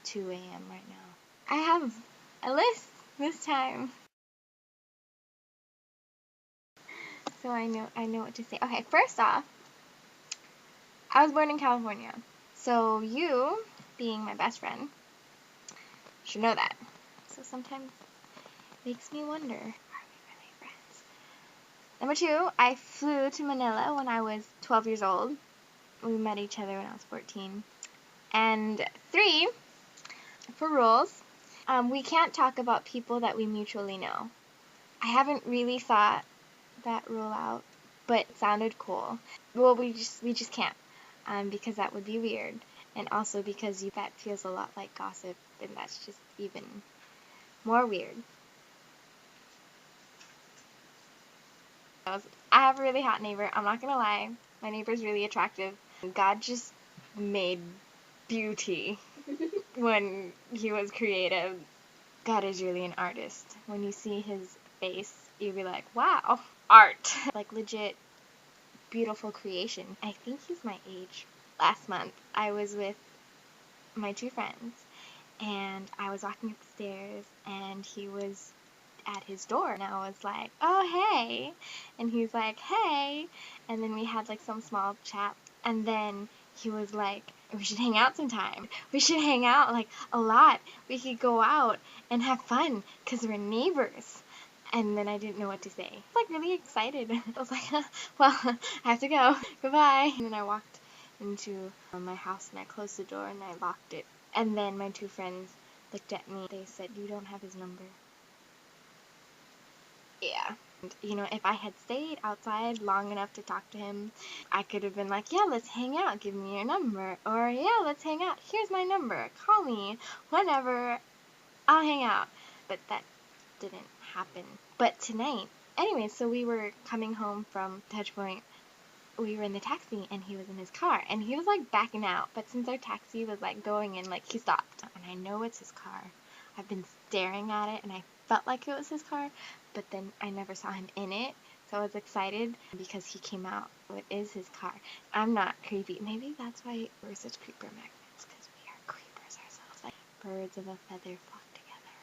2 a.m. right now. I have a list this time. So I know what to say. Okay, first off, I was born in California. So you, being my best friend, should know that. So sometimes it makes me wonder, are we really friends? Number 2, I flew to Manila when I was 12 years old. We met each other when I was 14. And 3, for rules, we can't talk about people that we mutually know. I haven't really thought that rule out, but it sounded cool. Well, we just can't, because that would be weird, and also because that feels a lot like gossip, and that's just even more weird. I have a really hot neighbor. I'm not gonna lie, my neighbor's really attractive. God just made beauty when he was creative. God is really an artist. When you see his face, you'll be like, wow, art. Like legit beautiful creation. I think he's my age. Last month, I was with my 2 friends, and I was walking up the stairs, and he was at his door, and I was like, oh, hey, and he's like, hey, and then we had like some small chat, and then he was like, we should hang out sometime. We should hang out like a lot. We could go out and have fun because we're neighbors. And then I didn't know what to say. I was like really excited. I was like, well, I have to go. Goodbye. And then I walked into my house and I closed the door and I locked it. And then my 2 friends looked at me. They said, you don't have his number. Yeah. And, you know, if I had stayed outside long enough to talk to him, I could have been like, yeah, let's hang out. Give me your number. Or, yeah, let's hang out. Here's my number. Call me whenever. I'll hang out. But that didn't happen. But tonight, anyway, so we were coming home from Touchpoint. We were in the taxi, and he was in his car, and he was like backing out. But since our taxi was like going in, like he stopped, and I know it's his car. I've been staring at it, and I felt like it was his car, but then I never saw him in it. So I was excited because he came out. It is his car. I'm not creepy. Maybe that's why we're such creeper magnets, because we are creepers ourselves, like birds of a feather flock together.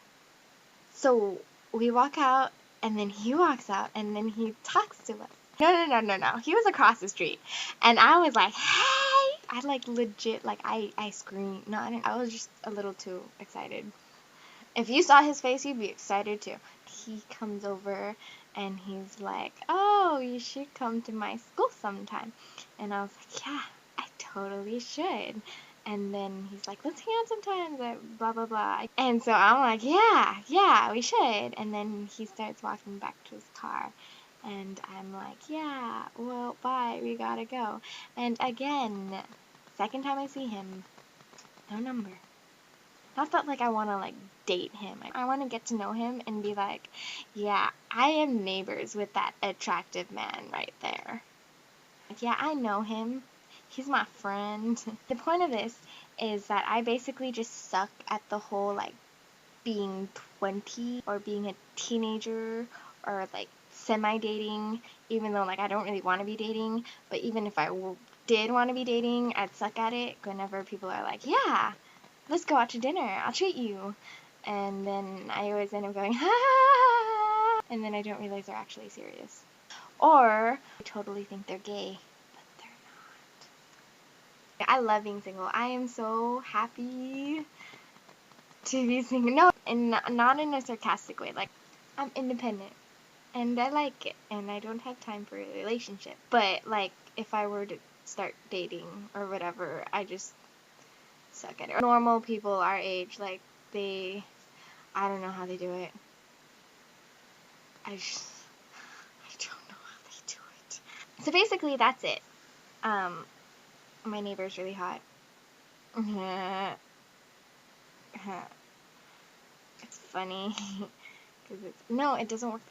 So we walk out, and then he walks out, and then he talks to us. No. He was across the street, and I was like, hey! I like legit, like I screamed. No, I didn't. I was just a little too excited. If you saw his face, you'd be excited too. He comes over, and he's like, oh, you should come to my school sometime. And I was like, yeah, I totally should. And then he's like, let's hang out sometimes, blah, blah, blah. And so I'm like, yeah, we should. And then he starts walking back to his car. And I'm like, yeah, well, bye, we gotta go. And again, second time I see him, no number. Not that, like, I want to, like, date him. I want to get to know him and be like, yeah, I am neighbors with that attractive man right there. Like, yeah, I know him. He's my friend. The point of this is that I basically just suck at the whole, like, being 20 or being a teenager or, like, semi-dating, even though, like, I don't really want to be dating. But even if I did want to be dating, I'd suck at it whenever people are like, yeah, let's go out to dinner. I'll treat you. And then I always end up going, ha, and then I don't realize they're actually serious. Or I totally think they're gay, but they're not. I love being single. I am so happy to be single. No, and not in a sarcastic way. Like, I'm independent, and I like it, and I don't have time for a relationship. But, like, if I were to start dating or whatever, I just suck at it. Normal people our age, like, I don't know how they do it. I don't know how they do it. So basically, that's it. My neighbor's really hot. It's funny. No, it doesn't work.